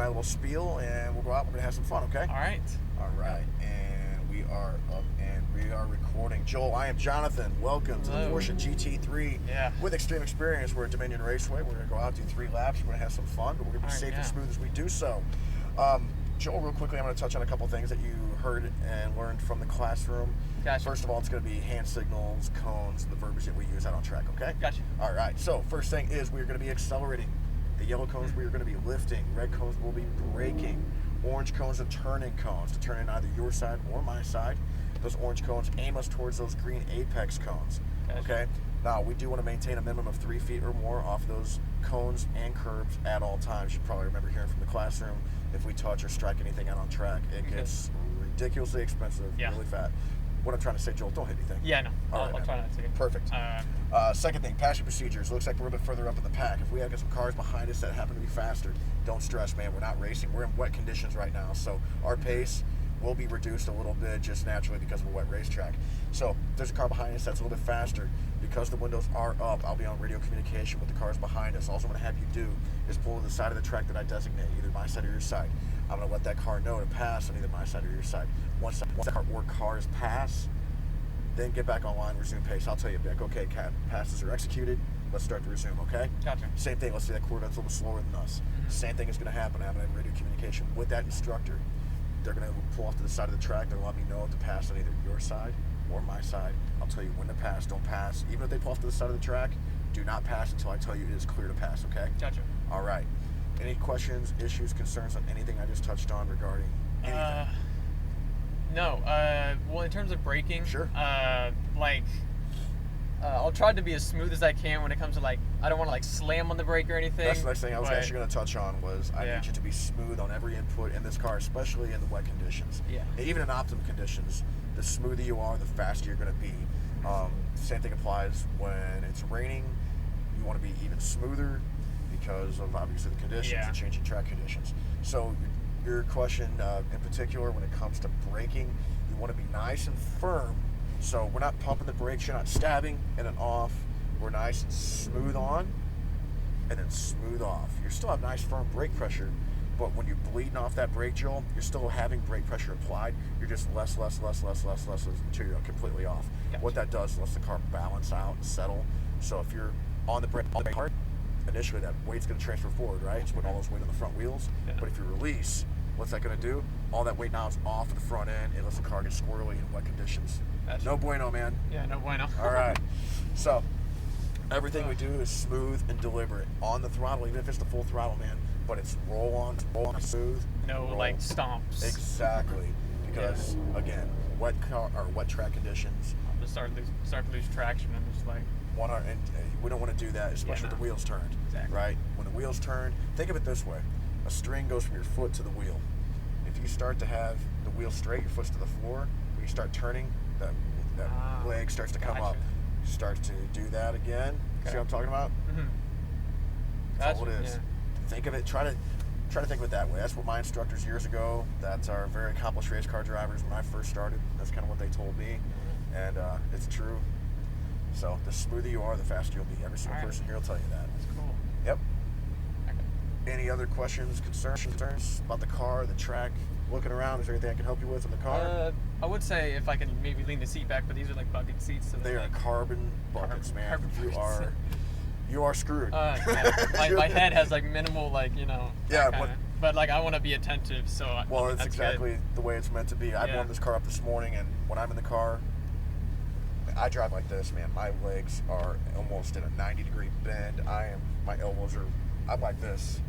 my little spiel, and we'll go out. We're gonna have some fun, okay? All right. All right, and we are up and we are recording. Joel, I am Jonathan. Welcome to the Porsche GT3 with Xtreme Xperience. We're at Dominion Raceway. We're gonna go out, do 3 laps. We're gonna have some fun, but we're gonna be safe and smooth as we do so. Joel, real quickly, I'm gonna touch on a couple things that you heard and learned from the classroom. Gotcha. First of all, it's gonna be hand signals, cones, the verbiage that we use out on track, okay? Gotcha. All right, so first thing is we're gonna be accelerating. The yellow cones we are going to be lifting. Red cones will be braking. Orange cones are turning cones to turn in either your side or my side. Those orange cones aim us towards those green apex cones. Gotcha. Okay? Now, we do want to maintain a minimum of 3 feet or more off those cones and curbs at all times. You probably remember hearing from the classroom, if we touch or strike anything out on track, it gets ridiculously expensive, really fat. What I'm trying to say, Joel, don't hit anything. Yeah, no. All I'll try not to. Perfect. Second thing, passing procedures. Looks like we're a bit further up in the pack. If we have got some cars behind us that happen to be faster, don't stress, man. We're not racing. We're in wet conditions right now, so our pace will be reduced a little bit just naturally because of a wet racetrack. So if there's a car behind us that's a little bit faster, because the windows are up, I'll be on radio communication with the cars behind us. All I'm going to have you do is pull to the side of the track that I designate, either my side or your side. I'm going to let that car know to pass on either my side or your side. Once that car or cars pass, then get back online, resume pace. I'll tell you, Vic, okay, passes are executed. Let's start to resume, okay? Gotcha. Same thing, let's say that Corvette's a little slower than us. Same thing is going to happen. I'm going to have radio communication with that instructor. They're going to pull off to the side of the track. They're going to let me know to pass on either your side or my side. I'll tell you when to pass, don't pass. Even if they pull off to the side of the track, do not pass until I tell you it is clear to pass, okay? Gotcha. All right. Any questions, issues, concerns on anything I just touched on regarding anything? No. Well, in terms of braking, sure. I'll try to be as smooth as I can when it comes to, I don't want to slam on the brake or anything. That's the next thing I was actually going to touch on was I need you to be smooth on every input in this car, especially in the wet conditions. Yeah. Even in optimum conditions, the smoother you are, the faster you're going to be. Same thing applies when it's raining. You want to be even smoother because of obviously the conditions, the changing track conditions. So your question in particular, when it comes to braking, you want to be nice and firm. So we're not pumping the brakes, you're not stabbing and then off. We're nice and smooth on and then smooth off. You still have nice firm brake pressure, but when you're bleeding off that brake, Joel, you're still having brake pressure applied. You're just less until you're completely off. Gotcha. What that does lets the car balance out and settle. So if you're on the brake hard, initially that weight's going to transfer forward, right? It's putting all those weight on the front wheels. Yeah. But if you release, what's that going to do? All that weight now is off of the front end. It lets the car get squirrely in wet conditions. Gotcha. No bueno, man. Yeah, no bueno. All right. So everything we do is smooth and deliberate on the throttle, even if it's the full throttle, man. But it's roll on smooth. No stomps. Exactly. Because again, wet track conditions. I'm just start to lose traction. I'm just and we don't want to do that, especially with the wheels turned. Exactly. Right? When the wheels turn, think of it this way: a string goes from your foot to the wheel. If you start to have the wheel straight, your foot's to the floor. When you start turning, that leg starts to come up. You start to do that again. Okay. See what I'm talking about? Mm-hmm. That's all it is. Yeah. Think of it. Try to think of it that way. That's what my instructors years ago, that are very accomplished race car drivers, when I first started, that's kind of what they told me, and it's true. So the smoother you are, the faster you'll be. Every single person here will tell you that. That's cool. Yep. Okay. Any other questions, concerns about the car, the track? Looking around, is there anything I can help you with in the car? I would say if I can maybe lean the seat back, but these are bucket seats. So they are carbon buckets, man. You are screwed. My head has minimal, Yeah, but I want to be attentive, so. Well, it's exactly the way it's meant to be. I warmed this car up this morning, and when I'm in the car, I drive like this, man. My legs are almost in a 90-degree bend. My elbows are, I'm like this.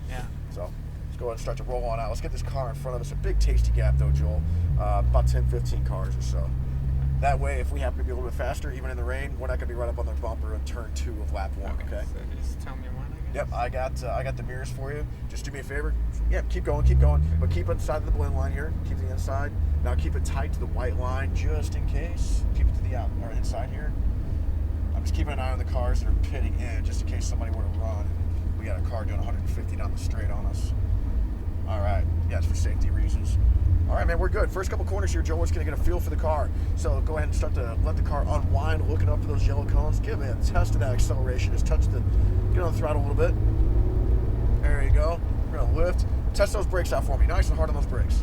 Yeah. So let's go ahead and start to roll on out. Let's get this car in front of us. A big tasty gap though, Joel. About 10, 15 cars or so. That way, if we happen to be a little bit faster, even in the rain, we're not going to be right up on their bumper in turn 2 of lap 1, okay? So just tell me when, I guess. Yep, I got the mirrors for you. Just do me a favor. Yeah, keep going. But keep inside of the blend line here. Keep the inside. Now keep it tight to the white line just in case. Keep it to the inside here. I'm just keeping an eye on the cars that are pitting in just in case somebody were to run. We got a car doing 150 down the straight on us. All right. Yeah, it's for safety reasons. All right, man, we're good. First couple corners here, Joe, we're just going to get a feel for the car. So go ahead and start to let the car unwind, looking up for those yellow cones. Give it a test of that acceleration. Just get on the throttle a little bit. There you go. We're going to lift. Test those brakes out for me. Nice and hard on those brakes.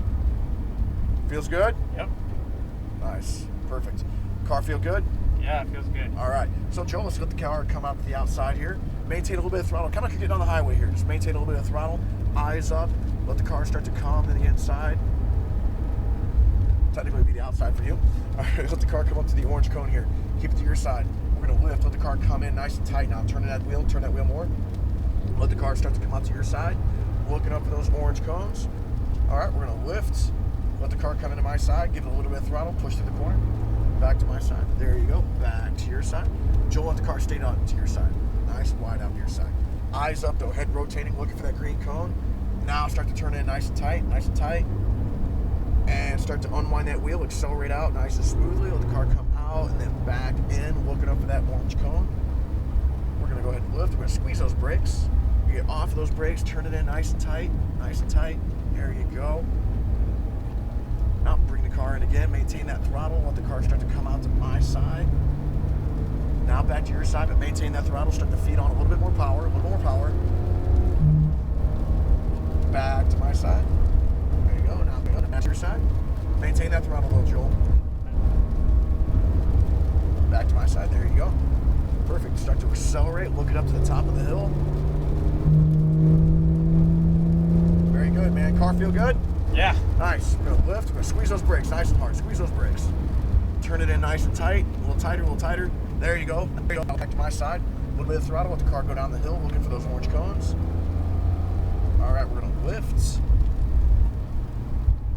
Feels good? Yep. Nice. Perfect. Car feel good? Yeah, it feels good. All right. So, Joe, let's let the car come out to the outside here. Maintain a little bit of throttle. Kind of like you're getting on the highway here. Just maintain a little bit of throttle. Eyes up. Let the car start to come to the inside. Technically, it'd be the outside for you. All right. Let the car come up to the orange cone here. Keep it to your side. We're going to lift. Let the car come in nice and tight. Now, turn that wheel. Turn that wheel more. Let the car start to come out to your side. Looking up for those orange cones. All right. We're going to lift. Let the car come into my side. Give it a little bit of throttle. Push to the corner. Back to my side. There you go. Back to your side. Joel, let the car stay on to your side. Nice and wide out to your side. Eyes up though, head rotating, looking for that green cone. Now start to turn in nice and tight, and start to unwind that wheel, accelerate out nice and smoothly. Let the car come out and then back in, looking up for that orange cone. We're gonna go ahead and lift. We're gonna squeeze those brakes. You get off of those brakes, turn it in nice and tight. There you go. Now bring the car in again, maintain that throttle, let the car start to come out to my side. Now back to your side, but maintain that throttle, start to feed on a little bit more power, Back to my side. There you go, now back to your side. Maintain that throttle though, Joel. Back to my side, there you go. Perfect, start to accelerate, look it up to the top of the hill. Very good, man. Car feel good? Yeah. Nice. We're going to lift. We're going to squeeze those brakes nice and hard. Squeeze those brakes. Turn it in nice and tight. A little tighter. There you go. Back to my side. A little bit of throttle. Let the car go down the hill looking for those orange cones. All right, we're going to lift.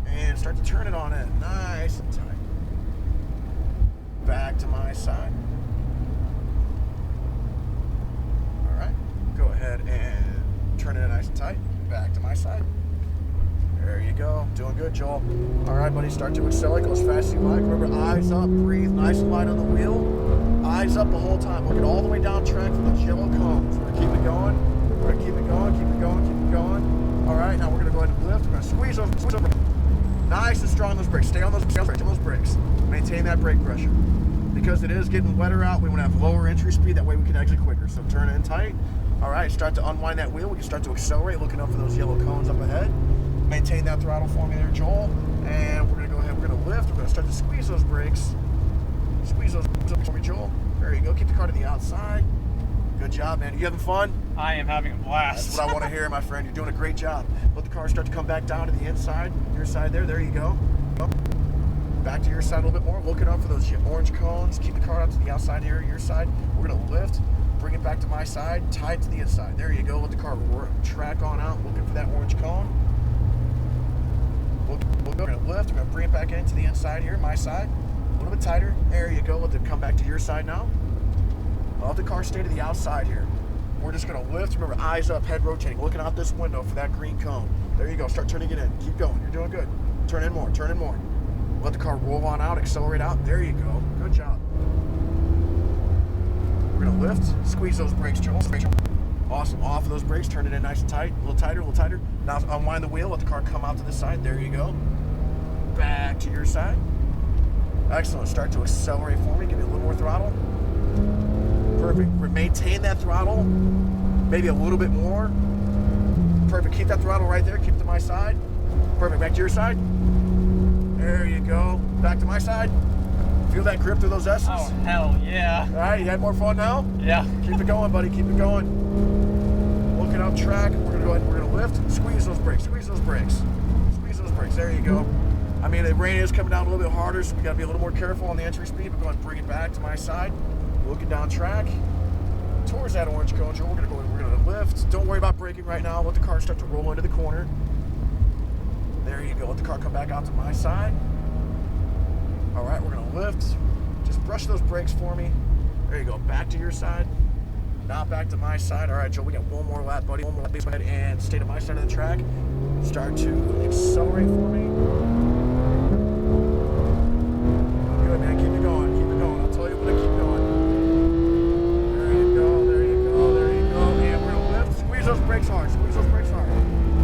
And start to turn it on in. Nice and tight. Back to my side. All right. Go ahead and turn it in nice and tight. Back to my side. There you go. Doing good, Joel. All right, buddy. Start to accelerate. Go as fast as you like. Remember, eyes up. Breathe. Nice and light on the wheel. Eyes up the whole time. Look it all the way down track for those yellow cones. We're going to keep it going. We're going to keep it going. Keep it going. Keep it going. All right. Now we're going to go ahead and lift. We're going to squeeze those. Nice and strong on those brakes. Stay on those brakes. Maintain that brake pressure. Because it is getting wetter out, we want to have lower entry speed. That way we can exit quicker. So turn it in tight. All right. Start to unwind that wheel. We can start to accelerate. Looking up for those yellow cones up ahead. Maintain that throttle for me there, Joel. And we're going to go ahead, we're going to lift. We're going to start to squeeze those brakes. Squeeze those brakes for me, Joel. There you go. Keep the car to the outside. Good job, man. You having fun? I am having a blast. That's what I want to hear, my friend. You're doing a great job. Let the car start to come back down to the inside. Your side there. There you go. Back to your side a little bit more. Looking up for those orange cones. Keep the car out to the outside here, your side. We're going to lift. Bring it back to my side. Tie it to the inside. There you go. Let the car track on out. Looking for that orange cone. We're going to lift. We're going to bring it back into the inside here, my side. A little bit tighter. There you go. Let it come back to your side now. Let the car stay to the outside here. We're just going to lift. Remember, eyes up, head rotating. Looking out this window for that green cone. There you go. Start turning it in. Keep going. You're doing good. Turn in more. Turn in more. Let the car roll on out. Accelerate out. There you go. Good job. We're going to lift. Squeeze those brakes, Joel. Awesome. Off of those brakes. Turn it in nice and tight. A little tighter. Now unwind the wheel. Let the car come out to this side. There you go. Back to your side. Excellent. Start to accelerate for me. Give me a little more throttle. Perfect. Maintain that throttle. Maybe a little bit more. Perfect. Keep that throttle right there. Keep it to my side. Perfect. Back to your side. There you go. Back to my side. Feel that grip through those S's? Oh, hell yeah. All right. You had more fun now? Yeah. Keep it going, buddy. Keep it going. Looking up track. We're going to go ahead and we're going to lift. Squeeze those brakes. Squeeze those brakes. Squeeze those brakes. There you go. I mean, the rain is coming down a little bit harder, so we got to be a little more careful on the entry speed. But go ahead and bring it back to my side. Looking down track towards that orange cone. We're going to go ahead and we're going to lift. Don't worry about braking right now. Let the car start to roll into the corner. There you go. Let the car come back out to my side. All right, we're going to lift. Just brush those brakes for me. There you go. Back to your side. Now back to my side. All right, Joe, we got one more lap, buddy. One more lap. Go ahead and stay to my side of the track. Start to accelerate for me. Good, man. Keep it going. Keep it going. I'll tell you when to keep going. There you go. There you go. There you go. And we're going to lift. Squeeze those brakes hard. Squeeze those brakes hard.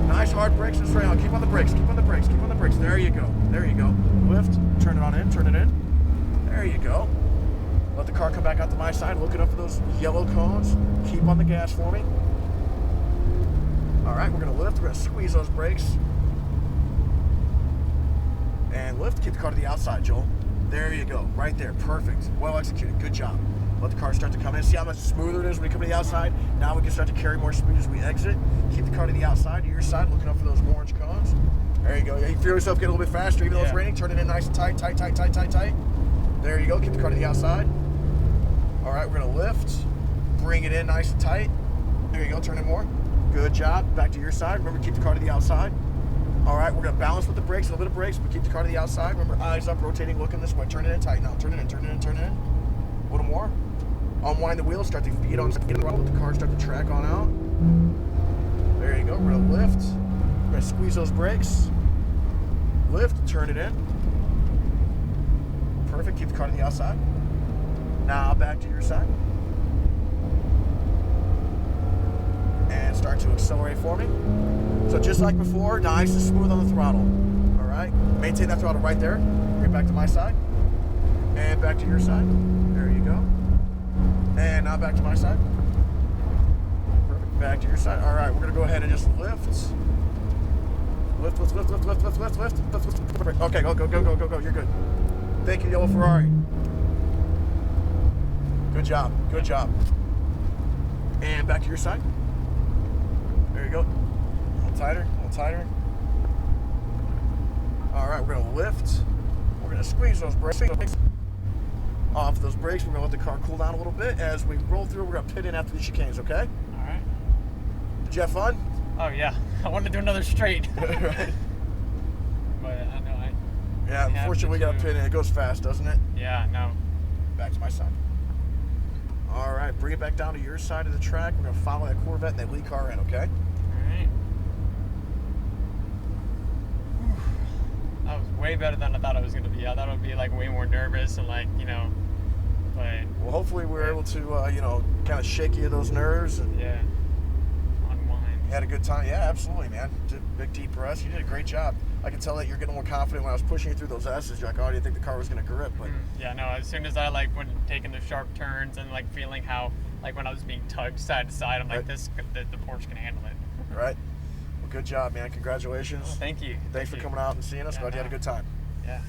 Nice hard brakes and straight on. Keep on the brakes. Keep on the brakes. Keep on the brakes. There you go. There you go. Lift. Turn it on in. Turn it in. There you go. Let the car come back out to my side. Looking up for those yellow cones. Keep on the gas for me. All right, we're gonna lift. We're gonna squeeze those brakes. And lift, keep the car to the outside, Joel. There you go, right there, perfect. Well executed, good job. Let the car start to come in. See how much smoother it is when you come to the outside? Now we can start to carry more speed as we exit. Keep the car to the outside, to your side, looking up for those orange cones. There you go. Yeah, you feel yourself get a little bit faster, even though it's raining. Turn it in nice and tight, tight, tight, tight, tight, tight. There you go, keep the car to the outside. All right, we're gonna lift, bring it in nice and tight. There you go, turn it more. Good job, back to your side. Remember, keep the car to the outside. All right, we're gonna balance with the brakes, a little bit of brakes, but keep the car to the outside. Remember, eyes up, rotating, looking this way. Turn it in tight now. Turn it in, turn it in, turn it in. A little more. Unwind the wheels, start to feed on, let the car start to track on out. There you go, we're gonna lift. We're gonna squeeze those brakes. Lift, turn it in. Perfect, keep the car to the outside. Now back to your side. And start to accelerate for me. So just like before, nice and smooth on the throttle. All right, maintain that throttle right there. Bring it back to my side. And back to your side. There you go. And now back to my side. Perfect, back to your side. All right, we're gonna go ahead and just lift. Lift, lift, lift, lift, lift, lift, lift, lift, lift, lift. Okay, go, go, go, go, go, go, you're good. Thank you, Yellow Ferrari. Good job, good job. And back to your side. There you go. A little tighter, a little tighter. All right, we're gonna lift. We're gonna squeeze those brakes. Off those brakes, we're gonna let the car cool down a little bit. As we roll through, we're gonna pit in after the chicanes, okay? All right. Did you have fun? Oh yeah, I wanted to do another straight. Right. But I know Yeah, unfortunately we got to pit in. It goes fast, doesn't it? Yeah, no. Back to my side. All right, bring it back down to your side of the track. We're gonna follow that Corvette and that lead car in, okay? Alright. That was way better than I thought it was gonna be. I thought it would be like way more nervous and like, you know, but well, hopefully we were able to, you know, kind of shake you of those nerves and yeah, unwind. You had a good time. Yeah, absolutely, man. Did a big deep press. You did a great job. I could tell that you're getting more confident when I was pushing you through those S's. You're like, oh, I didn't think the car was gonna grip, but yeah, no. As soon as I like went taking the sharp turns and like feeling how like when I was being tugged side to side, I'm like, the Porsche can handle it. Right. Well, good job, man. Congratulations. Well, thank you. Thanks for coming out and seeing us. Yeah, Glad you had a good time. Yeah.